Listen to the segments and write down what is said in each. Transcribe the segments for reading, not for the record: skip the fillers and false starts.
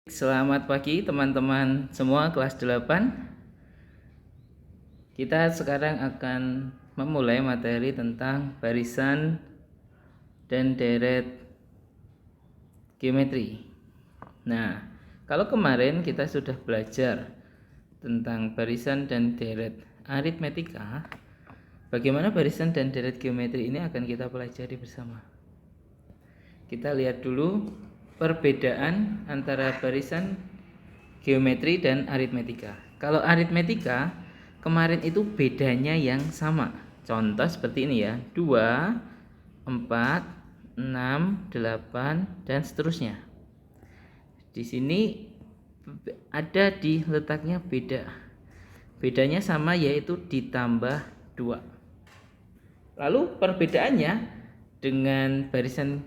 Selamat pagi teman-teman semua kelas 8. Kita sekarang akan memulai materi tentang barisan dan deret geometri. Nah, kalau kemarin kita sudah belajar tentang barisan dan deret aritmetika, bagaimana barisan dan deret geometri ini akan kita pelajari bersama. Kita lihat dulu perbedaan antara barisan geometri dan aritmetika. Kalau aritmetika kemarin itu bedanya yang sama. Contoh seperti ini ya, 2, 4, 6, 8 dan seterusnya. Di sini ada di letaknya beda. Bedanya sama, yaitu ditambah 2. Lalu perbedaannya dengan barisan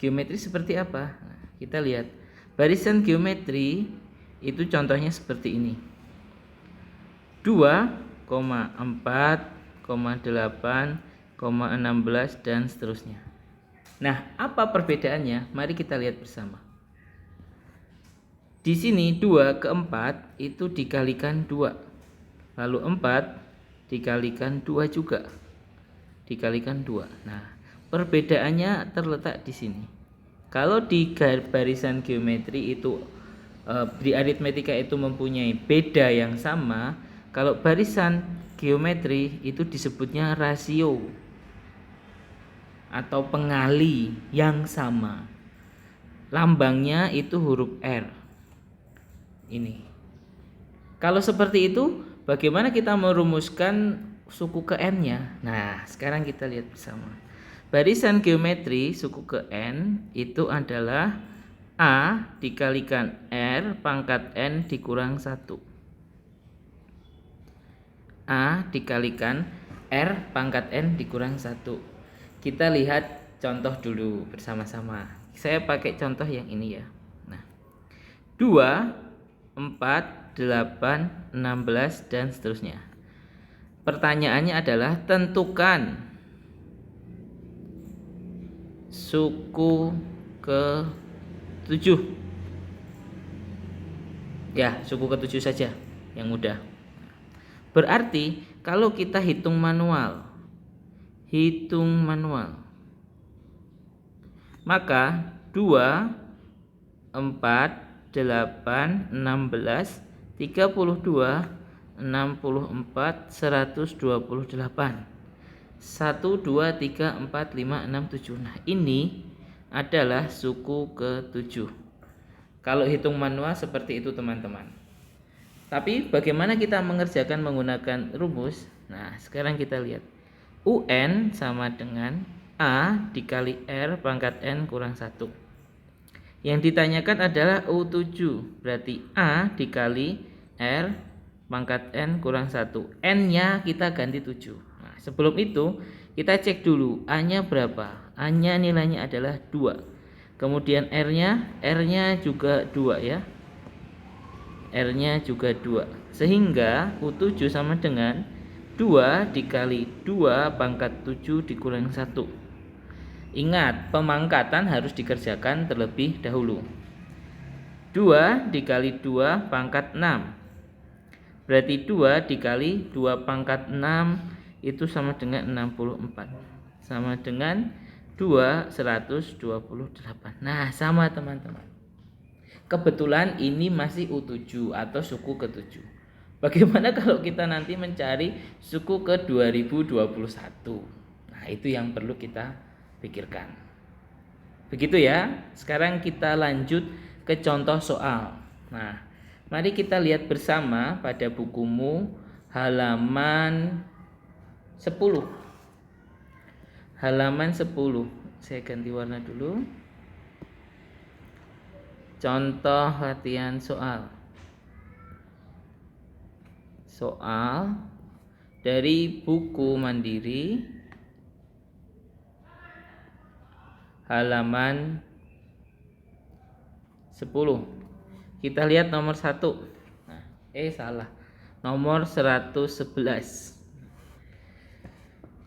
geometri seperti apa? Nah, kita lihat. Barisan geometri itu contohnya seperti ini. 2, 4, 8, 16 dan seterusnya. Nah, apa perbedaannya? Mari kita lihat bersama. Di sini 2 ke 4 itu dikalikan 2. Lalu 4 dikalikan 2 juga. Dikalikan 2. Nah, perbedaannya terletak di sini. Kalau di barisan geometri itu di aritmetika itu mempunyai beda yang sama, kalau barisan geometri itu disebutnya rasio atau pengali yang sama. Lambangnya itu huruf R. Ini. Kalau seperti itu, bagaimana kita merumuskan suku ke N-nya? Nah, sekarang kita lihat bersama. Barisan geometri suku ke N itu adalah A dikalikan R pangkat N dikurang 1. A dikalikan R pangkat N dikurang 1. Kita lihat contoh dulu bersama-sama. Saya pakai contoh yang ini ya. Nah, 2, 4, 8, 16 dan seterusnya. Pertanyaannya adalah tentukan suku ke 7. Ya, suku ke 7 saja yang mudah. Berarti kalau kita hitung manual, maka 2, 4, 8, 16, 32, 64, 128. 1, 2, 3, 4, 5, 6, 7. Nah, ini adalah suku ke-7. Kalau hitung manual seperti itu teman-teman. Tapi bagaimana kita mengerjakan menggunakan rumus? Nah, sekarang kita lihat. UN sama dengan A dikali R pangkat N kurang 1. Yang ditanyakan adalah U7. Berarti A dikali R pangkat N kurang 1. N-nya kita ganti 7. Nah, sebelum itu kita cek dulu A-nya berapa. A-nya nilainya adalah 2. Kemudian R-nya juga 2 ya. R-nya juga 2. Sehingga U7 sama dengan 2 dikali 2 pangkat 7 dikurang 1. Ingat, pemangkatan harus dikerjakan terlebih dahulu. 2 dikali 2 pangkat 6. Berarti 2 dikali 2 pangkat 6 itu sama dengan 64. Sama dengan 2, 128. Nah, sama teman-teman. Kebetulan ini masih U7 atau suku ke-7. Bagaimana kalau kita nanti mencari suku ke 2021? Nah, itu yang perlu kita pikirkan. Begitu ya. Sekarang kita lanjut ke contoh soal. Nah, mari kita lihat bersama pada bukumu halaman 10. Halaman 10. Saya ganti warna dulu. Contoh latihan soal. Soal dari buku Mandiri halaman 10. Kita lihat nomor 1. Nah, salah. Nomor 111.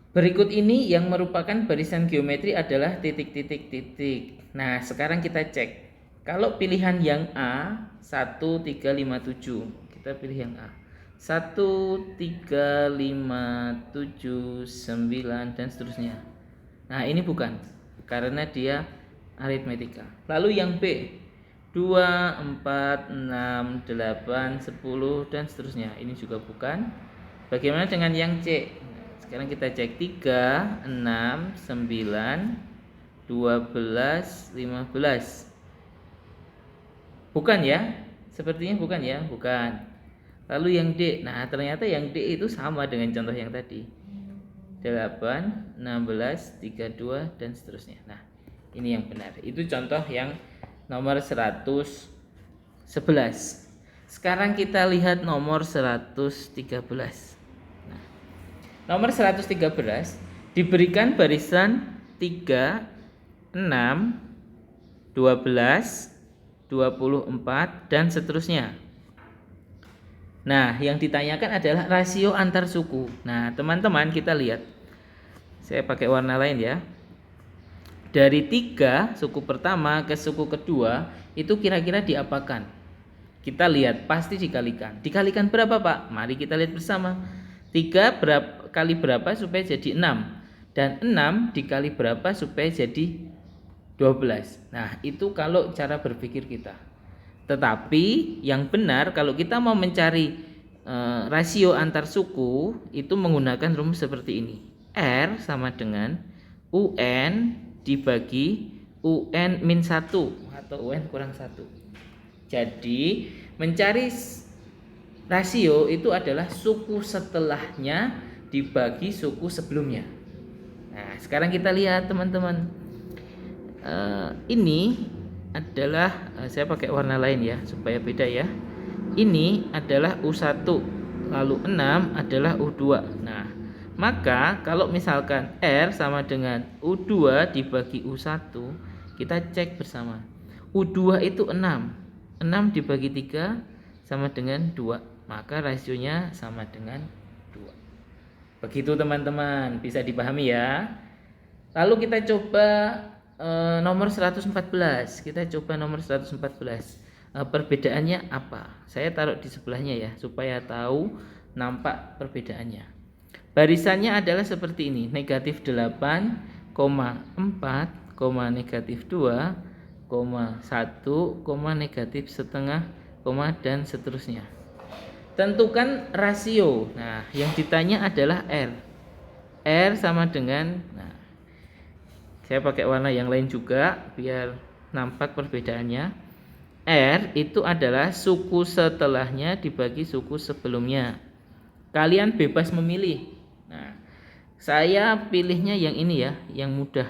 Berikut ini yang merupakan barisan geometri adalah titik-titik-titik. Nah, sekarang kita cek. Kalau pilihan yang A 1, 3, 5, 7, kita pilih yang A 1, 3, 5, 7, 9 dan seterusnya. Nah ini bukan, karena dia aritmetika. Lalu yang B 2, 4, 6, 8, 10 dan seterusnya. Ini juga bukan. Bagaimana dengan yang C? Sekarang kita cek 3, 6, 9, 12, 15. Bukan ya? Sepertinya bukan ya? Bukan. Lalu yang D, nah ternyata yang D itu sama dengan contoh yang tadi 8, 16, 32 dan seterusnya. Nah ini yang benar. Itu contoh yang nomor 111. Sekarang kita lihat nomor 113. Nah, nomor 113 diberikan barisan 3, 6, 12, 24 dan seterusnya. Nah, yang ditanyakan adalah rasio antar suku. Nah, teman-teman kita lihat. Saya pakai warna lain ya. Dari 3 suku pertama ke suku kedua itu kira-kira diapakan? Kita lihat, pasti dikalikan. Dikalikan berapa, Pak? Mari kita lihat bersama. 3 kali berapa supaya jadi 6? Dan 6 dikali berapa supaya jadi 12? Nah, itu kalau cara berpikir kita. Tetapi yang benar kalau kita mau mencari rasio antar suku itu menggunakan rumus seperti ini. R sama dengan UN dibagi UN min 1 atau UN kurang 1. Jadi mencari rasio itu adalah suku setelahnya dibagi suku sebelumnya. Nah sekarang kita lihat teman-teman. Ini adalah saya pakai warna lain ya supaya beda ya. Ini adalah U1, lalu 6 adalah U2. Nah, maka kalau misalkan R sama dengan U2 dibagi U1, kita cek bersama. U2 itu 6. 6 dibagi 3 sama dengan 2. Maka rasionya sama dengan 2. Begitu teman-teman, bisa dipahami ya. Lalu kita coba nomor 114. Kita coba nomor 114. Perbedaannya apa? Saya taruh di sebelahnya ya supaya tahu nampak perbedaannya. Barisannya adalah seperti ini. Negatif 8, 4, negatif 2, 1, negatif setengah, dan seterusnya. Tentukan rasio. Nah, yang ditanya adalah R. R sama dengan, saya pakai warna yang lain juga biar nampak perbedaannya. R itu adalah suku setelahnya dibagi suku sebelumnya. Kalian bebas memilih. Nah, saya pilihnya yang ini ya, yang mudah.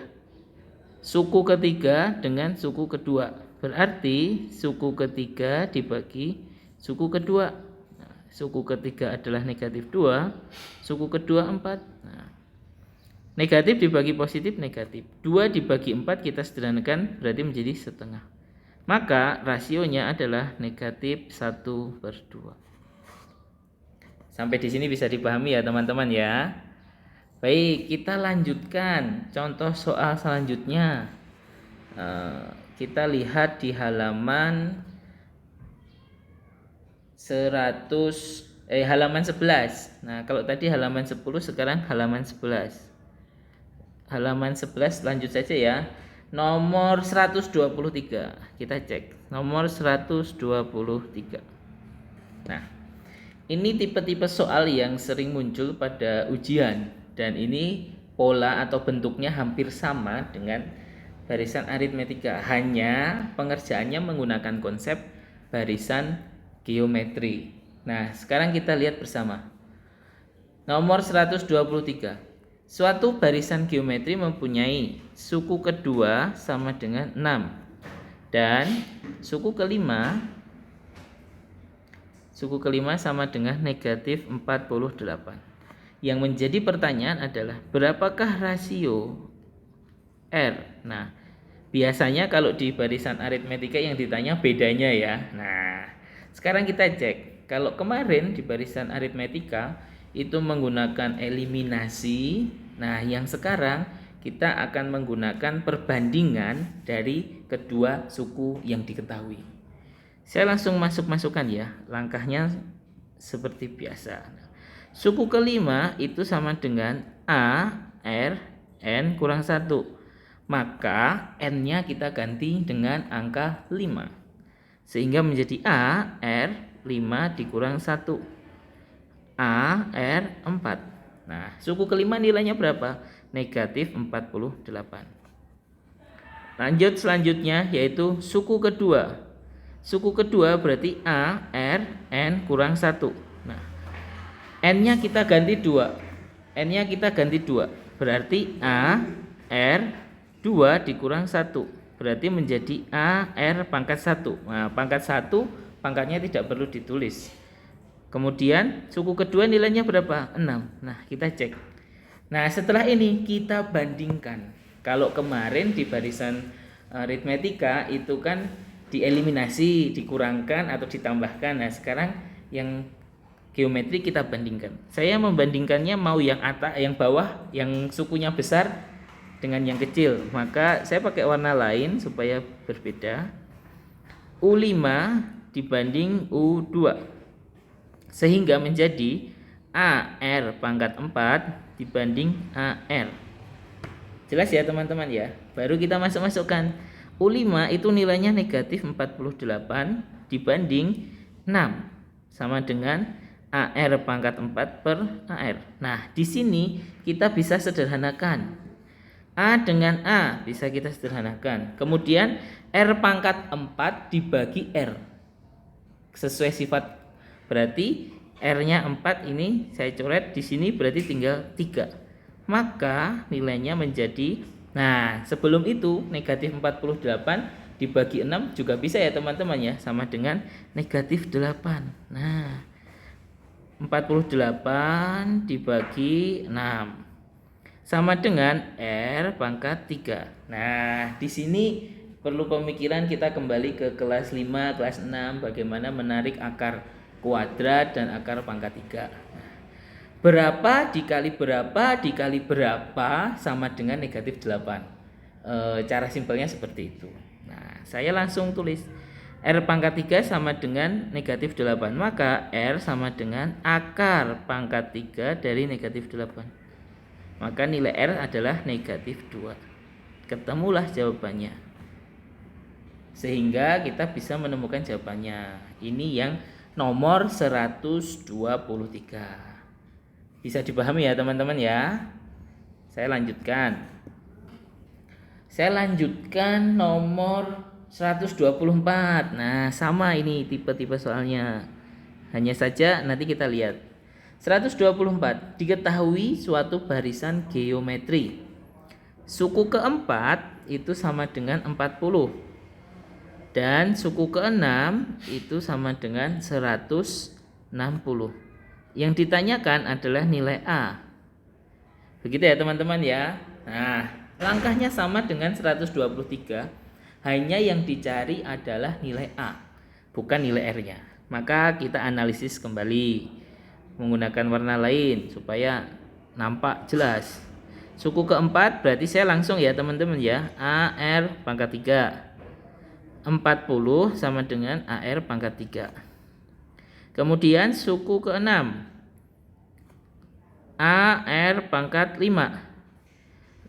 Suku ketiga dengan suku kedua. Berarti suku ketiga dibagi suku kedua. Nah, suku ketiga adalah negatif 2, suku kedua 4. Nah, negatif dibagi positif negatif. 2 dibagi 4 kita sederhanakan berarti menjadi setengah. Maka rasionya adalah negatif 1/2. Sampai di sini bisa dipahami ya teman-teman ya. Baik, kita lanjutkan contoh soal selanjutnya. Kita lihat di halaman halaman 11. Nah, kalau tadi halaman 10 sekarang halaman 11. Halaman 11 lanjut saja ya. Nomor 123. Kita cek. Nomor 123. Nah, ini tipe-tipe soal yang sering muncul pada ujian dan ini pola atau bentuknya hampir sama dengan barisan aritmetika. Hanya pengerjaannya menggunakan konsep barisan geometri. Nah, sekarang kita lihat bersama. Nomor 123. Suatu barisan geometri mempunyai suku kedua sama dengan 6 dan suku kelima sama dengan negatif 48. Yang menjadi pertanyaan adalah berapakah rasio R? Nah, biasanya kalau di barisan aritmetika yang ditanya bedanya ya. Nah, sekarang kita cek. Kalau kemarin di barisan aritmetika itu menggunakan eliminasi. Nah, yang sekarang kita akan menggunakan perbandingan dari kedua suku yang diketahui. Saya langsung masukkan ya, langkahnya seperti biasa. Suku kelima itu sama dengan A, R, N kurang 1. Maka N-nya kita ganti dengan angka 5. Sehingga menjadi A, R, 5 dikurang 1. A, R, 4. Nah, suku kelima nilainya berapa? Negatif 48. Lanjut selanjutnya yaitu suku kedua. Suku kedua berarti A, R, N kurang 1. Nah, N-nya kita ganti 2. N-nya kita ganti 2. Berarti A, R, 2 dikurang 1. Berarti menjadi A, R pangkat 1. Nah, pangkat 1 pangkatnya tidak perlu ditulis. Kemudian suku kedua nilainya berapa? 6. Nah, kita cek. Nah, setelah ini kita bandingkan. Kalau kemarin di barisan aritmetika itu kan dieliminasi, dikurangkan atau ditambahkan. Nah, sekarang yang geometri kita bandingkan. Saya membandingkannya mau yang atas, yang bawah, yang sukunya besar dengan yang kecil. Maka saya pakai warna lain supaya berbeda. U5 dibanding U2. Sehingga menjadi AR pangkat 4 dibanding AR. Jelas ya teman-teman ya. Baru kita masukkan. U5 itu nilainya negatif 48 dibanding 6. Sama dengan AR pangkat 4 per AR. Nah, di sini kita bisa sederhanakan. A dengan A bisa kita sederhanakan. Kemudian R pangkat 4 dibagi R. Sesuai sifat. Berarti R-nya 4 ini saya coret di sini berarti tinggal 3. Maka nilainya menjadi, nah sebelum itu negatif 48 dibagi 6 juga bisa ya teman-teman ya, sama dengan negatif 8. Nah 48 dibagi 6 sama dengan R pangkat 3. Nah di sini perlu pemikiran, kita kembali ke kelas 5, kelas 6 bagaimana menarik akar kuadrat dan akar pangkat 3. Berapa dikali berapa sama dengan negatif 8. Cara simpelnya seperti itu. Nah, saya langsung tulis R pangkat 3 sama dengan negatif 8. Maka R sama dengan akar pangkat 3 dari negatif 8. Maka nilai R adalah negatif 2. Ketemulah jawabannya. Sehingga kita bisa menemukan jawabannya. Ini yang nomor 123. Bisa dipahami ya teman-teman ya. Saya lanjutkan nomor 124. Nah, sama ini tipe-tipe soalnya. Hanya saja nanti kita lihat. 124. Diketahui suatu barisan geometri. Suku keempat itu sama dengan 40. Dan suku ke-6 itu sama dengan 160. Yang ditanyakan adalah nilai A. Begitu ya teman-teman ya. Nah, langkahnya sama dengan 123. Hanya yang dicari adalah nilai A, bukan nilai R-nya. Maka kita analisis kembali menggunakan warna lain supaya nampak jelas. Suku keempat berarti saya langsung ya teman-teman ya. AR pangkat 3. 40 sama dengan AR pangkat 3. Kemudian suku ke-6 AR pangkat 5.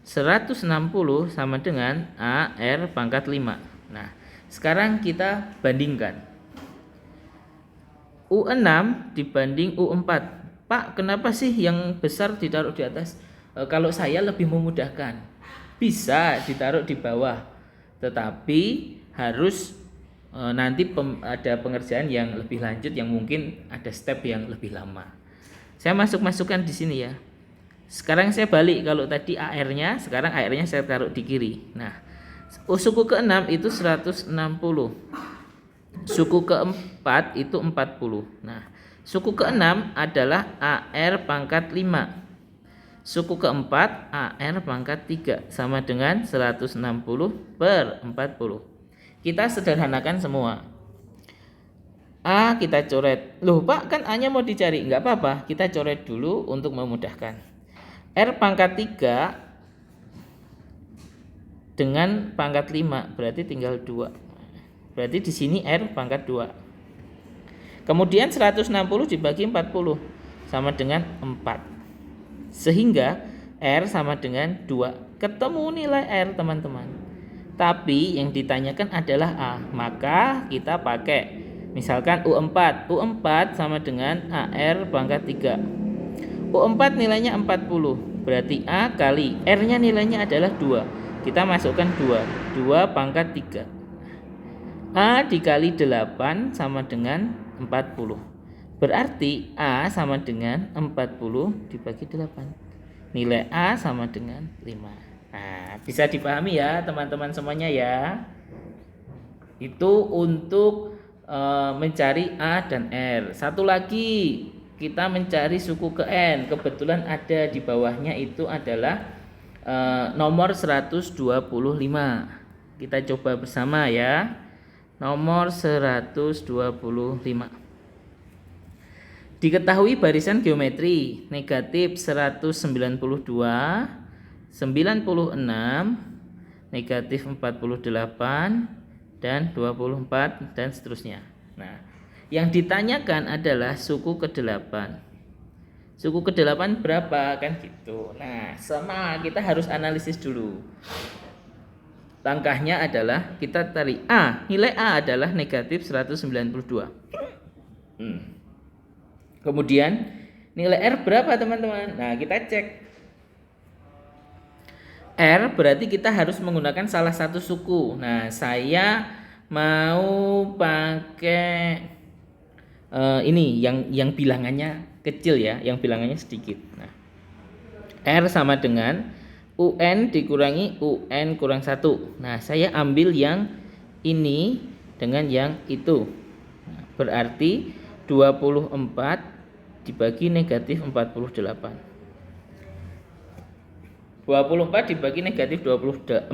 160 sama dengan AR pangkat 5. Nah, sekarang kita bandingkan. U6 dibanding U4. Pak, kenapa sih yang besar ditaruh di atas? Kalau saya lebih memudahkan. Bisa ditaruh di bawah. Tetapi harus nanti ada pengerjaan yang lebih lanjut yang mungkin ada step yang lebih lama. Saya masukkan di sini ya. Sekarang saya balik, kalau tadi AR-nya, sekarang AR-nya saya taruh di kiri. Nah, suku ke-6 itu 160. Suku ke-4 itu 40. Nah, suku ke-6 adalah AR pangkat 5. Suku ke-4 AR pangkat 3 sama dengan 160 per 40. Kita sederhanakan semua. A kita coret. Loh Pak, kan A-nya mau dicari. Enggak apa-apa, kita coret dulu untuk memudahkan. R pangkat 3 dengan pangkat 5, berarti tinggal 2. Berarti di sini R pangkat 2. Kemudian 160 dibagi 40 sama dengan 4. Sehingga R sama dengan 2. Ketemu nilai R, teman-teman. Tapi yang ditanyakan adalah A. Maka kita pakai misalkan U4. U4 sama dengan AR pangkat 3. U4 nilainya 40. Berarti A kali R-nya nilainya adalah 2. Kita masukkan 2. 2 pangkat 3. A dikali 8 sama dengan 40. Berarti A sama dengan 40 dibagi 8. Nilai A sama dengan 5. Nah, bisa dipahami ya teman-teman semuanya ya. Itu untuk mencari A dan R. Satu lagi, kita mencari suku ke N. Kebetulan ada di bawahnya itu adalah nomor 125. Kita coba bersama ya. Nomor 125. Diketahui barisan geometri negatif 192, 96, negatif 48, dan 24, dan seterusnya. Nah, yang ditanyakan adalah suku ke-8. Suku ke-8 berapa kan gitu. Nah, sama kita harus analisis dulu. Langkahnya adalah kita cari A. Nilai A adalah negatif 192. Kemudian nilai R berapa teman-teman? Nah, kita cek. R berarti kita harus menggunakan salah satu suku. Nah, saya mau pakai ini yang bilangannya kecil ya, yang bilangannya sedikit. Nah, R sama dengan UN dikurangi UN kurang 1. Nah, saya ambil yang ini dengan yang itu. Nah, berarti 24 dibagi negatif 48. 24 dibagi negatif 48.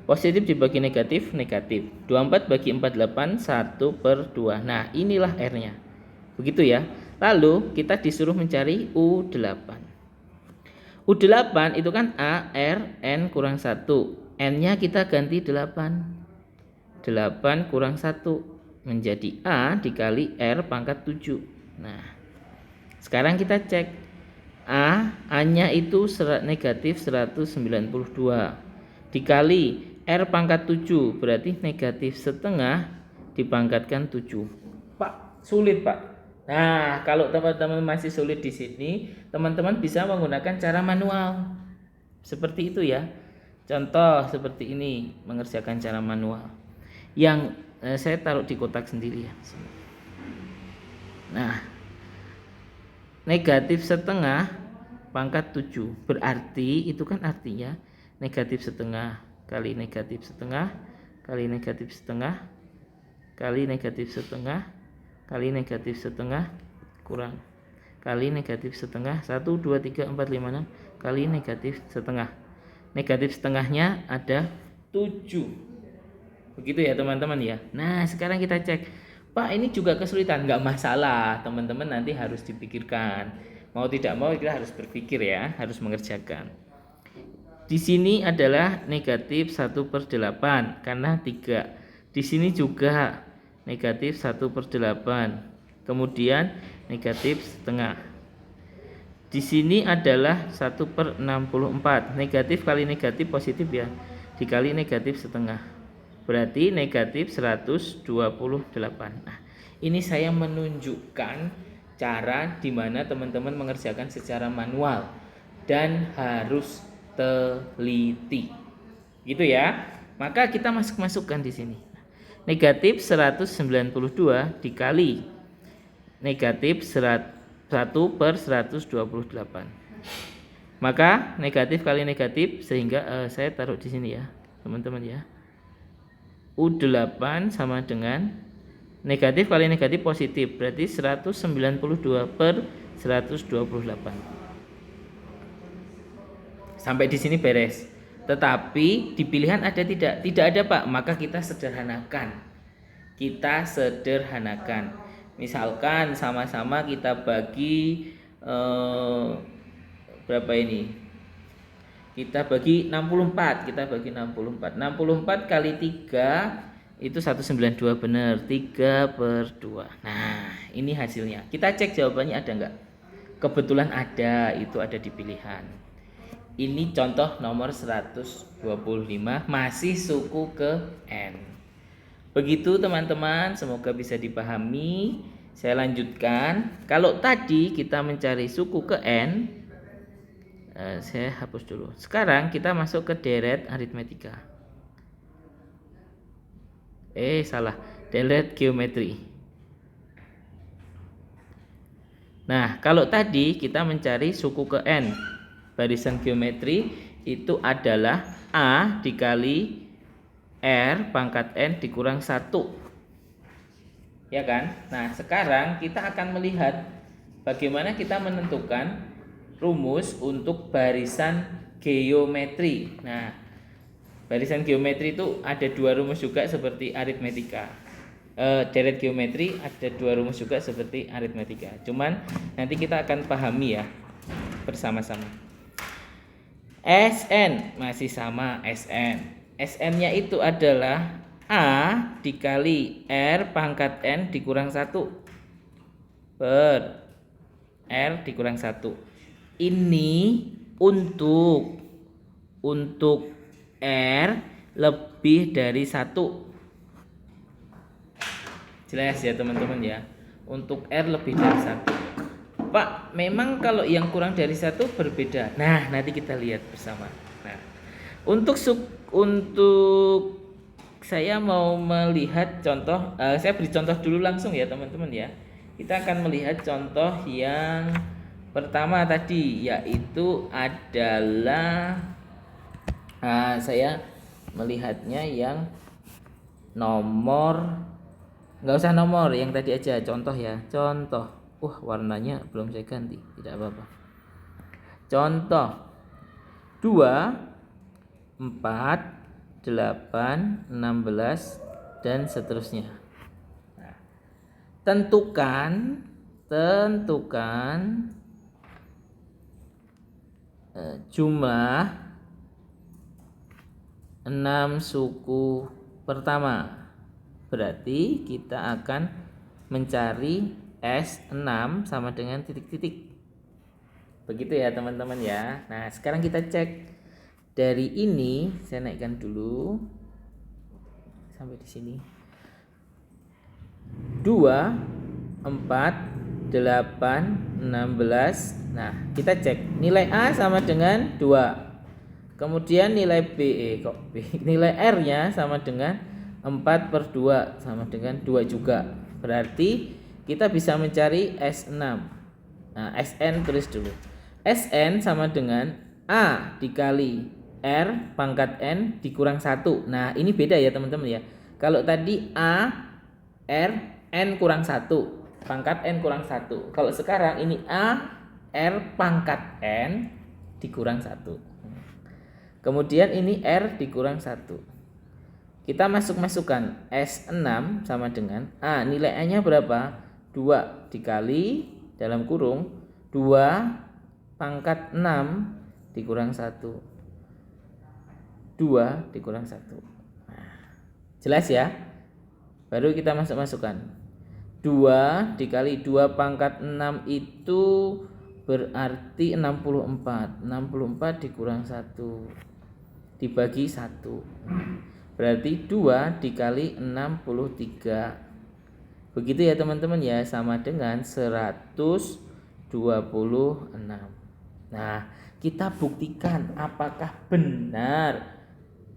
Positif dibagi negatif, negatif. 24 bagi 48, 1/2. Nah, inilah R-nya. Begitu ya. Lalu kita disuruh mencari U8. U8 itu kan A, R, N kurang 1. N-nya kita ganti 8. 8 kurang 1 menjadi A dikali R pangkat 7. Nah, sekarang kita cek. A-nya itu negatif 192 dikali R pangkat 7, berarti negatif setengah dipangkatkan 7. Pak, sulit Pak. Nah, kalau teman-teman masih sulit di sini, teman-teman bisa menggunakan cara manual. Seperti itu ya. Contoh seperti ini, mengerjakan cara manual. Yang saya taruh di kotak sendiri ya. Nah, negatif setengah pangkat 7 berarti itu kan artinya negatif setengah kali negatif setengah kali negatif setengah kali negatif setengah kali negatif setengah kurang kali negatif setengah 1, 2, 3, 4, 5, 6 kali negatif setengah. Negatif setengahnya ada 7. Begitu ya teman-teman ya. Nah, sekarang kita cek. Pak, ini juga kesulitan. Nggak masalah, teman-teman nanti harus dipikirkan. Mau tidak mau kita harus berpikir ya, harus mengerjakan. Di sini adalah negatif 1/8 karena 3. Di sini juga negatif 1/8. Kemudian negatif setengah. Di sini adalah 1/64. Negatif kali negatif positif ya. Dikali negatif setengah. Berarti negatif 128. Nah, ini saya menunjukkan cara di mana teman-teman mengerjakan secara manual dan harus teliti. Gitu ya. Maka kita masukkan di sini. Negatif 192 dikali negatif 1/128. Maka negatif kali negatif sehingga saya taruh di sini ya, teman-teman ya. U8 sama dengan negatif kali negatif positif, berarti 192/128. Sampai di sini beres. Tetapi di pilihan ada tidak? Tidak ada Pak, maka kita sederhanakan. Misalkan sama-sama kita bagi berapa ini? kita bagi 64. 64 kali 3 itu 192, benar. 3/2. Nah, ini hasilnya. Kita cek jawabannya ada enggak? Kebetulan ada, itu ada di pilihan. Ini contoh nomor 125, masih suku ke N. Begitu teman-teman, semoga bisa dipahami. Saya lanjutkan. Kalau tadi kita mencari suku ke N, saya hapus dulu. Sekarang kita masuk ke deret aritmetika. Salah. Deret geometri. Nah, kalau tadi kita mencari suku ke N, barisan geometri itu adalah A dikali R pangkat N dikurang 1. Ya kan? Nah, sekarang kita akan melihat bagaimana kita menentukan rumus untuk barisan geometri. Nah, barisan geometri itu ada 2 rumus juga seperti aritmetika. Deret geometri ada 2 rumus juga seperti aritmetika. Cuman nanti kita akan pahami ya bersama-sama. Sn masih sama Sn. Sn-nya itu adalah A dikali R pangkat N dikurang 1 per R dikurang 1. Ini untuk R lebih dari 1. Jelas ya teman-teman ya. Untuk R lebih dari 1. Pak, memang kalau yang kurang dari 1 berbeda. Nah, nanti kita lihat bersama. Nah, untuk saya mau melihat contoh, saya beri contoh dulu langsung ya teman-teman ya. Kita akan melihat contoh yang pertama tadi, yaitu adalah saya melihatnya yang nomor, nggak usah nomor, yang tadi aja contoh ya. Contoh, warnanya belum saya ganti, tidak apa-apa. Contoh 2, 4, 8, 16 dan seterusnya. Nah, tentukan jumlah 6 suku pertama. Berarti kita akan mencari S6 sama dengan titik-titik. Begitu ya teman-teman ya. Nah, sekarang kita cek. Dari ini saya naikkan dulu sampai di sini. 2, 4, 8, 16. Nah, kita cek. Nilai A sama dengan 2. Kemudian nilai nilai R-nya sama dengan 4/2 sama dengan 2 juga. Berarti kita bisa mencari S6. Nah, Sn tulis dulu. Sn sama dengan A dikali R pangkat N dikurang 1. Nah, ini beda ya teman-teman ya. Kalau tadi A R N kurang 1, pangkat N kurang 1. Kalau sekarang ini A R pangkat N dikurang 1. Kemudian ini R dikurang 1. Kita masukkan S6 sama dengan A, nilai A-nya berapa? 2 dikali dalam kurung 2 pangkat 6 dikurang 1. 2 dikurang 1. Nah, jelas ya? Baru kita masukkan 2 dikali 2 pangkat 6 itu berarti 64. 64 dikurang 1 dibagi 1. Berarti 2 dikali 63. Begitu ya teman-teman ya, sama dengan 126. Nah, kita buktikan apakah benar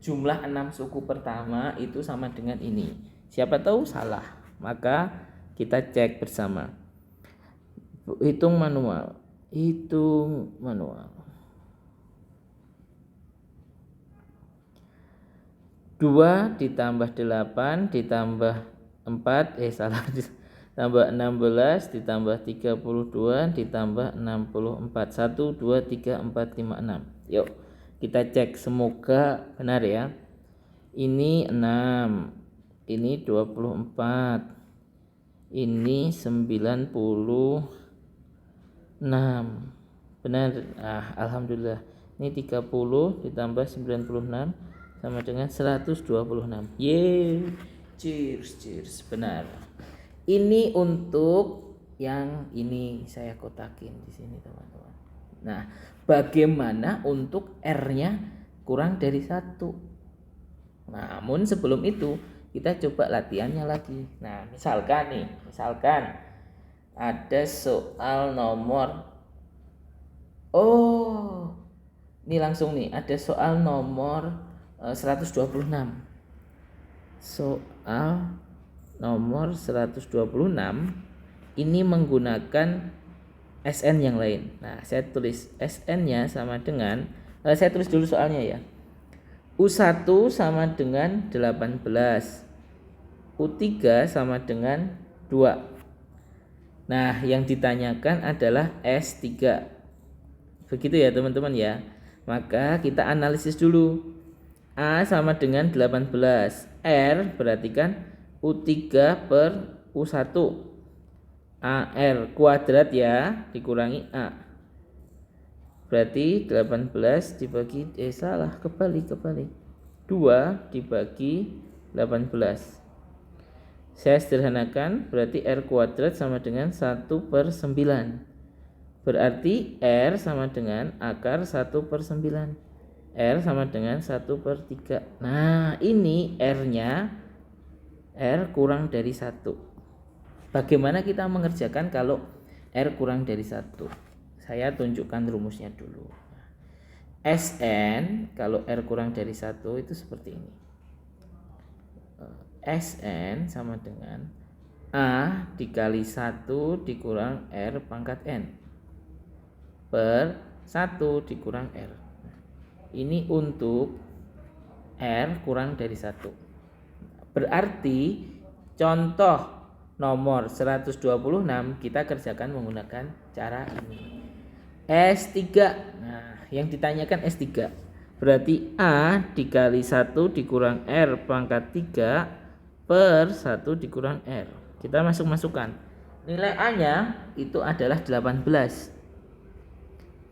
jumlah 6 suku pertama itu sama dengan ini. Siapa tahu salah, maka kita cek bersama. Hitung manual. 2 ditambah 8 ditambah 4 tambah 16 ditambah 32 ditambah 64. 1 2 3 4 5 6. Yuk kita cek, semoga benar ya. Ini 6, ini 24, ini 96. Benar. Alhamdulillah. Ini 30 ditambah 96 sama dengan 126. Yeay, cheers, benar. Ini untuk yang ini saya kotakin di sini teman-teman. Nah, bagaimana untuk R-nya kurang dari 1? Namun sebelum itu kita coba latihannya lagi. Nah, misalkan ada soal nomor ini langsung nih, ada soal nomor 126. Soal nomor 126 ini menggunakan SN yang lain. Nah, saya tulis SN-nya sama dengan saya tulis dulu soalnya ya. U1 sama dengan 18. U3 sama dengan 2. Nah, yang ditanyakan adalah S3. Begitu ya teman-teman ya. Maka kita analisis dulu. A sama dengan 18. R berarti kan U3 per U1. AR kuadrat ya, dikurangi A. Berarti 18 dibagi kebalik. 2 dibagi 18. Saya sederhanakan, berarti R kuadrat sama dengan 1/9. Berarti R sama dengan akar 1/9. R sama dengan 1/3. Nah, ini R-nya R kurang dari 1. Bagaimana kita mengerjakan kalau R kurang dari 1? Saya tunjukkan rumusnya dulu. Sn kalau R kurang dari 1 itu seperti ini. Sn sama dengan A dikali 1 dikurang R pangkat N per 1 dikurang R. Ini untuk R kurang dari 1. Berarti contoh nomor 126 kita kerjakan menggunakan cara ini. S3. Nah, yang ditanyakan S3. Berarti A dikali 1 dikurang R pangkat 3 per 1 dikurang R. Kita masukkan. Nilai A-nya itu adalah 18.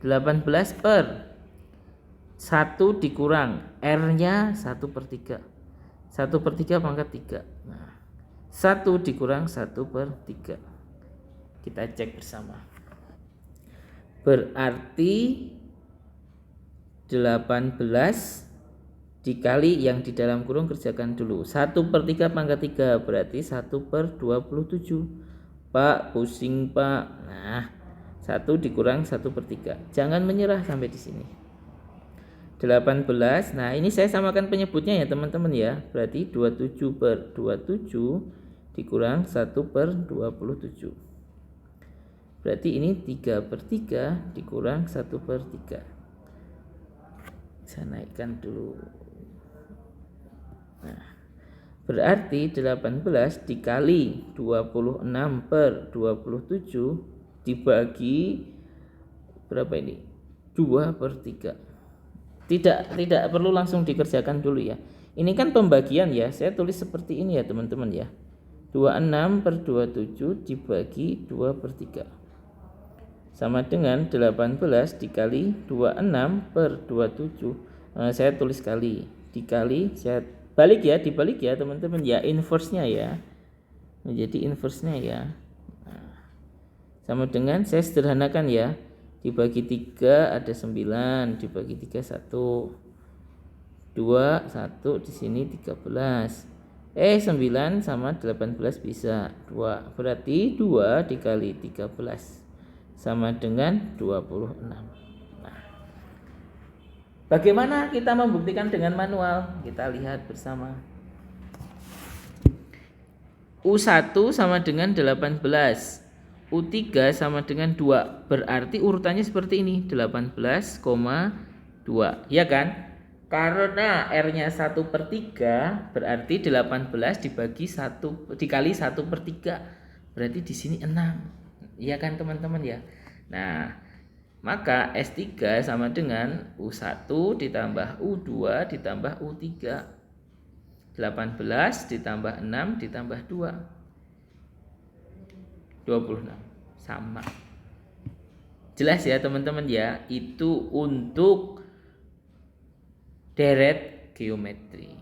18 per 1 dikurang R-nya 1/3. 1/3 pangkat 3. Nah, 1 dikurang 1/3. Kita cek bersama. Berarti 18 dikali yang di dalam kurung kerjakan dulu. 1/3 pangkat 3 berarti 1/27. Pak, pusing Pak. Nah, 1 dikurang 1/3. Jangan menyerah sampai di sini. 18. Nah, ini saya samakan penyebutnya ya teman-teman ya. Berarti 27/27 dikurang 1/27. Berarti ini 3/3 dikurang 1/3. Saya naikkan dulu. Nah, berarti 18 dikali 26/27 dibagi berapa ini? 2/3. Tidak perlu langsung dikerjakan dulu ya. Ini kan pembagian ya. Saya tulis seperti ini ya teman-teman ya. 26/27 dibagi 2/3 sama dengan 18 dikali 26/27. Saya tulis kali dikali, saya dibalik ya teman-teman ya, inverse-nya ya, menjadi inverse-nya ya. Sama dengan saya sederhanakan ya, dibagi 3 ada 9, dibagi 3 1, 2 1 di sini 13. 9 sama 18 bisa 2. Berarti 2 dikali 13 sama dengan 26. Nah, bagaimana kita membuktikan dengan manual? Kita lihat bersama. U1 sama dengan 18. U3 sama dengan 2. Berarti urutannya seperti ini, 18,2. Ya kan? Karena R-nya 1/3, berarti 18 dibagi 1 dikali 1/3. Berarti di sini 6. Iya kan teman-teman ya. Nah, maka S3 sama dengan U1 ditambah U2 ditambah U3. 18 ditambah 6 ditambah 2. 26. Sama. Jelas ya teman-teman ya. Itu untuk deret geometri.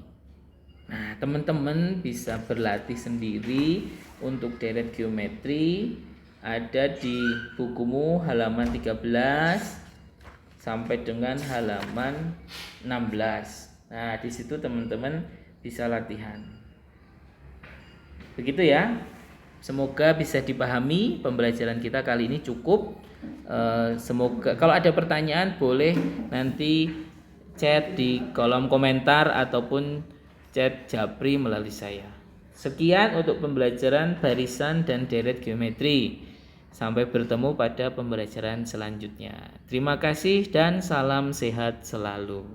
Nah, teman-teman bisa berlatih sendiri untuk deret geometri, ada di bukumu halaman 13 sampai dengan halaman 16. Nah, di situ teman-teman bisa latihan. Begitu ya. Semoga bisa dipahami pembelajaran kita kali ini cukup. Semoga kalau ada pertanyaan boleh nanti chat di kolom komentar ataupun chat Japri melalui saya. Sekian untuk pembelajaran barisan dan deret geometri. Sampai bertemu pada pembelajaran selanjutnya. Terima kasih dan salam sehat selalu.